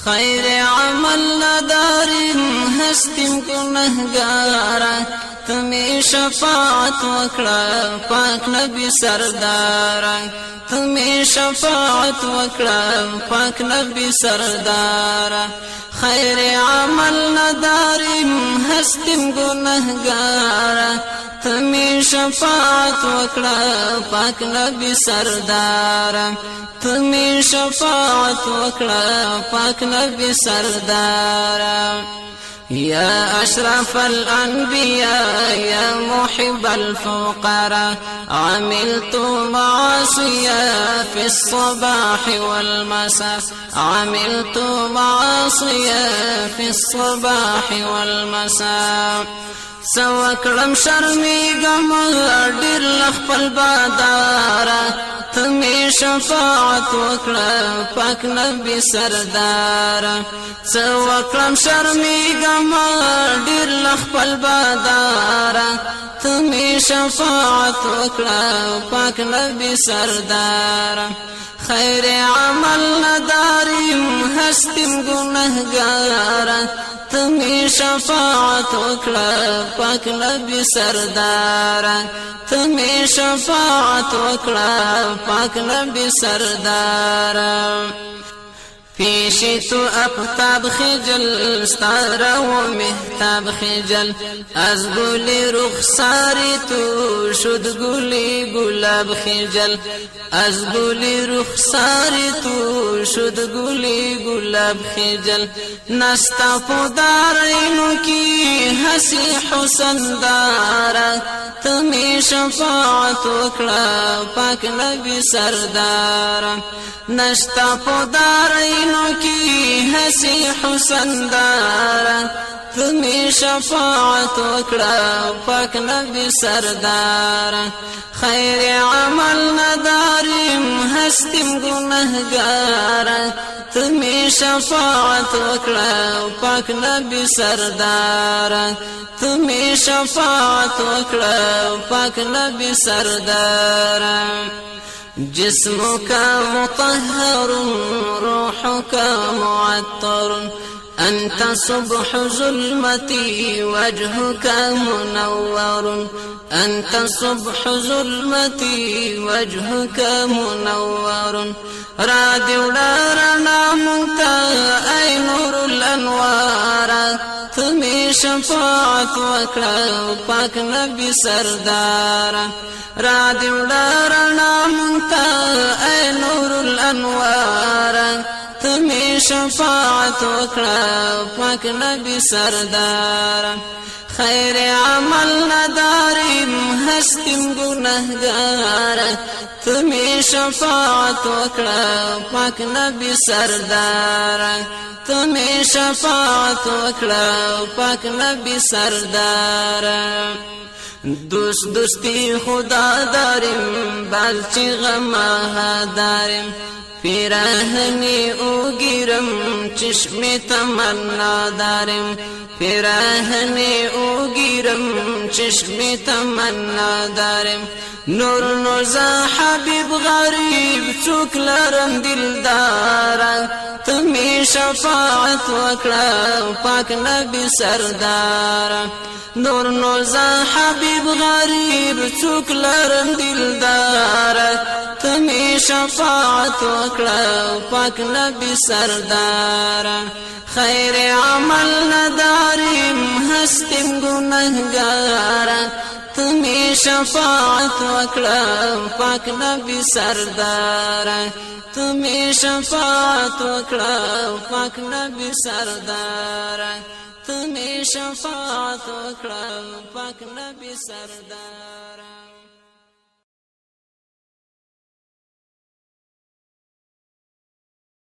خیر عمل نداریم هستیم گنہگارا تمہیں شفاعت وکڑا پاک نبی سردارا تمہیں شفاعت وکڑا پاک نبی سردارا خیر عمل نداریم هستیم گنہگارا تمہیں شفاعت وکڑا پاک نبی سردارا تمہیں شفاعت وکڑا پاک نبی سردارا يا أشرف الأنبياء يا محب الفقراء عملت معاصيا في الصباح والمساء عملت معاصيا في الصباح والمساء سوکړم شرمېږم ډېر له خپل باداره تمې شفاعت وکړه پاک نبی سرداره سوکړم شرمېږم ډېر له خپل باداره تمې شفاعت وکړه پاک نبی سرداره خیر عمل نداریم هستیم گنہگارا تمہیں شفاعت وکڑا پاک نبی سردارا تمہیں شفاعت وکڑا پاک نبی سردارا پیشی تو افتاب خجل ستارا و محتاب خجل از گلی رخساری تو شد گلی گلاب خجل از گلی رخساری تو شد گلی گلاب خجل نستا پودارینو کی حسی حسن دارا تمہیں شفاعت وکڑا پاک نبی سردارا نشتا پودارینو کی حسی حسن دارا تمہیں شفاعت وکڑا پاک نبی سردارا خیر عمل نداریم ہستیم گنہگارا تمہیں شفاعت وکڑا پاک نبی سردارا تمہیں شفاعت وکڑا پاک نبی سردارا جسمك مطهر روحك معطر أنت صبح ظلمتي وجهك منور أنت صبح ظلمتي وجهك منور رادي ولارنا منتا أي نور الأنوار تمہیں شفاعت وکڑا پاک نبی سردارا رادی ولارنا منتا اے نور الانوار تمہیں شفاعت وکڑا پاک نبی سردارا خیر عمل نداریم ہستیم گنہگارا تمہیں شفاعت وکڑا پاک نبی سردارا تمہیں شفاعت وکڑا پاک نبی سردارا دوست دوستی خدا داریم بالچی غمها داریم پیراهنی اوگیرم چشم تمنا داریم پیراهنی اوگیرم چشم تمنا داریم نور نوزا حبیب غریب چوک لرم دلدارا تمہیں شفاعت وکڑا پاک نبی سردارا نور نوزا حبیب غریب چوک لرم دلدارا تمہیں شفاعت وکڑا پاک نبی سردارا خیر عمل نداریم ہستیم گنہگارا تمہیں شفاعت وکڑا پاک نبی سردارا تمہیں شفاعت وکڑا پاک نبی سردارا تمہیں شفاعت وکڑا پاک نبی سردارا